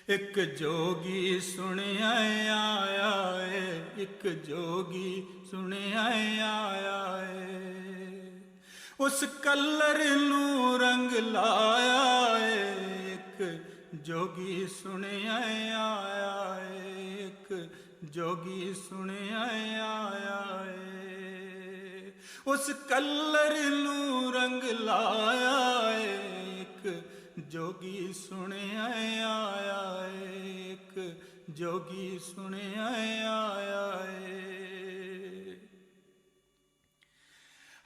एक जोगी सुनिया आया है, एक जोगी सुनिया आया है। उस कलर नू रंग लाया है, एक जोगी सुनिया आया है, एक जोगी सुनिया आया है। उस कलर नू रंग लाया है, एक जोगी सुने आया है, एक जोगी सुने आया है।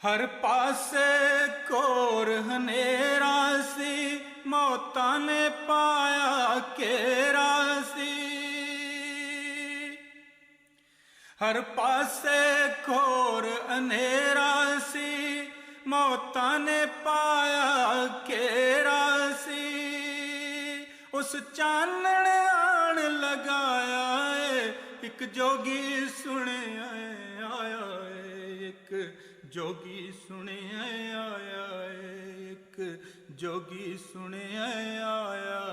हर पासे कोर हनेरा सी, मौता ने पाया केरा सी। हर पासे कोर अंधेरा सी, मौता ने पाया केरा सी। उस चानण आन लगाया है, एक जोगी सुने आया है, एक जोगी सुने आया है, एक जोगी सुने आया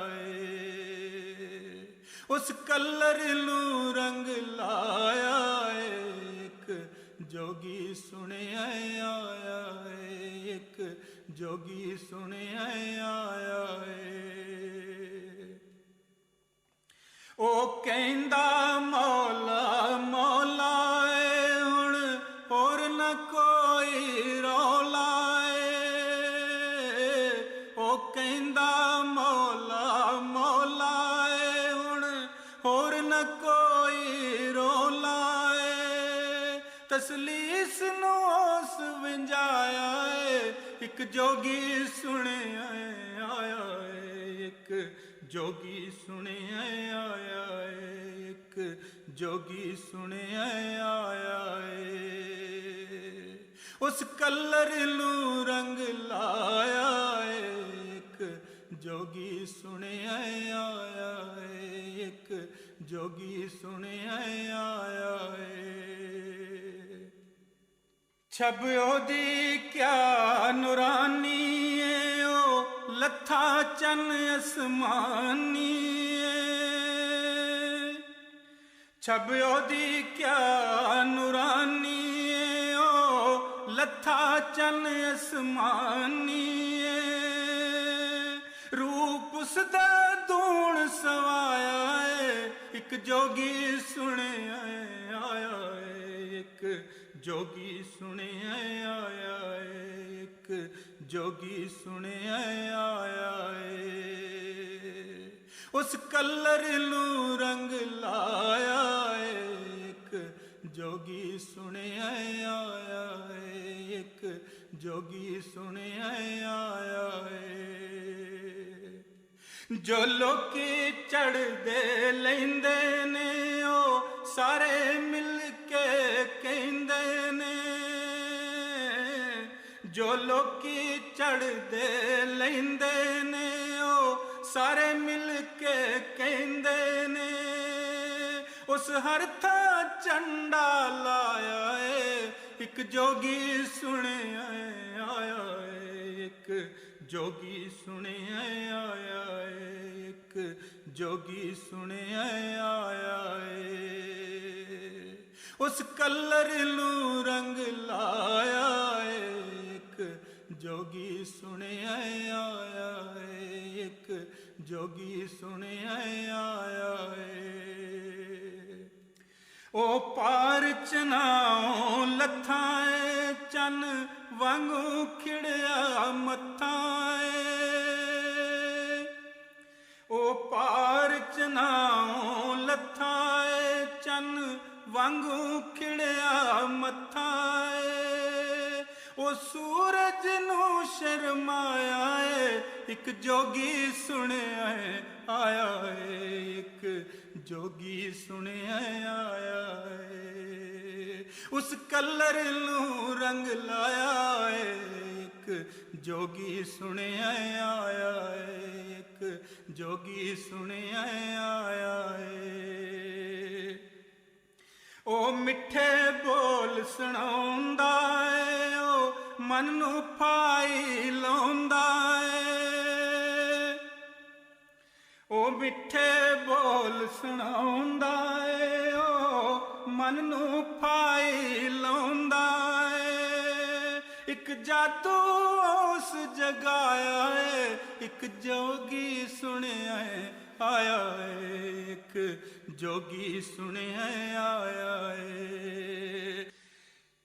है। उस कलर नू रंग लाया है, एक जोगी सुने आया है, एक जोगी सुने आया है। ओ कहंदा मौला मौला है, हुण होर न कोई रौला है। ओ कहंदा मौला मौला है, हुण होर न कोई रौला है। तसलीस नू उस विंजाया है, एक जोगी सुने आया है, एक जोगी सुने आया है, एक जोगी सुने आया है। उस कलर नू रंग लाया है, एक जोगी सुने आया है, एक जोगी सुने आया है। छब ओदी क्या नूरानी है, ओ लथा चन आसमानी है। छब ओदी क्या नूरानी है, ओ लथा चन आसमानी है। रूप उसदा दूण सवाया है, एक जोगी सुने आया है, एक जोगी सुने आया है, एक जोगी सुने आया है। उस कलर नू रंग लाया है, एक जोगी सुने आया है, एक जोगी सुने आया है। जो लोकी चढ़ दे लेंदे ने, ओ सारे मिल के कहंदे ने। जो लोकी चढ़ दे लेंदे ने, ओ सारे मिल के कहंदे ने। उस हर था झंडा लाया है, एक जोगी सुने आया है, एक जोगी सुने आया है, एक जोगी सुने आया है। उस कलर नू रंग लाया है, एक जोगी सुने आया है, एक जोगी सुने आया है। ओ पार चनाओ लथाए, चन वांगू खिड़या मथाए। ओ पार चनाओ लथाए, चन वांगू खिड़या मथाए। ओ सूरज नू शर्माया है, एक जोगी सुने आया है, एक जोगी सुने आया है। उस कलर नू रंग लाया है, एक जोगी सुने आया है, एक जोगी सुने आया है। ओ मिठे बोल सुनाउंदा है, ओ मन नू फाई लाउंदा है। ओ ਉਹ ਮਿੱਠੇ ਬੋਲ ਸੁਣਾਉਂਦਾ ਏ, ਉਹ ਮਨ ਨੂੰ ਭਾਈ ਲਾਉਂਦਾ ਏ। ਇੱਕ ਜਾਦੂ ਉਸ ਜਗਾਇਆ ਏ, ਇੱਕ ਜੋਗੀ ਸੁਣਿਆ ਏ ਆਇਆ ਏ, ਇੱਕ ਜੋਗੀ ਸੁਣਿਆ ਆਇਆ ਏ।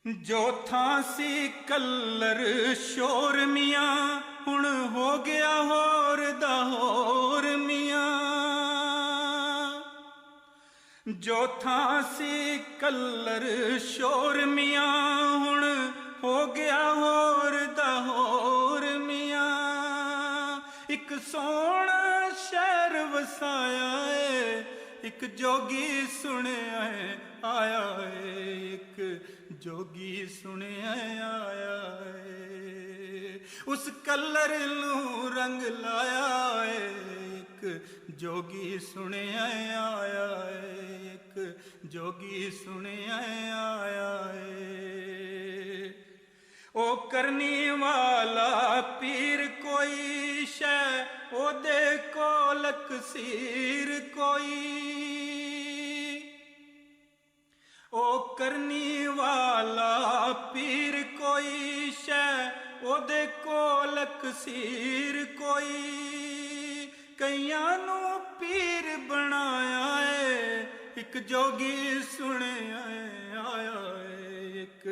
ਜੋ ਥਾਂ ਸੀ ਕਲਰ ਸ਼ੋਰ ਮੀਆਂ, ਹੁਣ ਹੋ ਗਿਆ ਹੋਰ ਦਾ ਹੋਰ ਮੀਆਂ। ਜੋ ਥਾਂ ਸੀ ਕਲਰ ਸ਼ੋਰ ਮੀਆਂ, ਹੁਣ ਹੋ ਗਿਆ ਹੋਰ ਦਾ ਹੋਰ ਮੀਆਂ। ਇੱਕ ਸੋਹਣਾ ਸ਼ਹਿਰ ਵਸਾਇਆ ਏ, ਇੱਕ ਜੋਗੀ ਸੁਣਿਆ ਏ ਆਇਆ ਏ, ਇੱਕ ਜੋਗੀ ਸੁਣਿਆ ਆਇਆ ਏ। ਉਸ ਕਲਰ ਨੂੰ ਰੰਗ ਲਾਇਆ ਏ, ਇੱਕ ਜੋਗੀ ਸੁਣਿਆ ਆਇਆ ਏ, ਇੱਕ ਜੋਗੀ ਸੁਣਿਆ ਆਇਆ ਏ। ਉਹ ਕਰਨੀ ਵਾਲਾ ਪੀਰ ਕੋਈ ਸ਼ੈ, ਉਹਦੇ ਕੋਲ ਕਸੀਰ ਕੋਈ। ਉਹ ਕਰਨੀ ਵਾਲਾ ਪੀਰ ਕੋਈ ਸ਼ੈ, ਉਹਦੇ ਕੋਲ ਕਸੀਰ ਕੋਈ। ਕਈਆਂ ਨੂੰ ਪੀਰ ਬਣਾਇਆ ਏ, ਇੱਕ ਜੋਗੀ ਸੁਣਿਆ ਆਇਆ ਏ, ਇੱਕ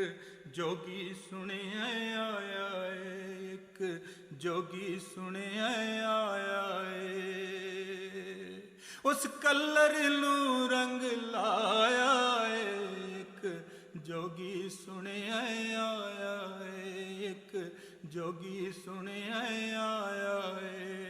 ਜੋਗੀ ਸੁਣਿਆ ਆਇਆ ਏ, ਇੱਕ ਜੋਗੀ ਸੁਣਿਆ ਆਇਆ ਏ। ਉਸ ਕਲਰ ਨੂੰ ਰੰਗ ਲਾਇਆ ਏ, ਇੱਕ ਜੋਗੀ ਸੁਣਿਆ ਆਇਆ ਏ, ਇੱਕ ਜੋਗੀ ਸੁਣਿਆ ਆਇਆ ਏ।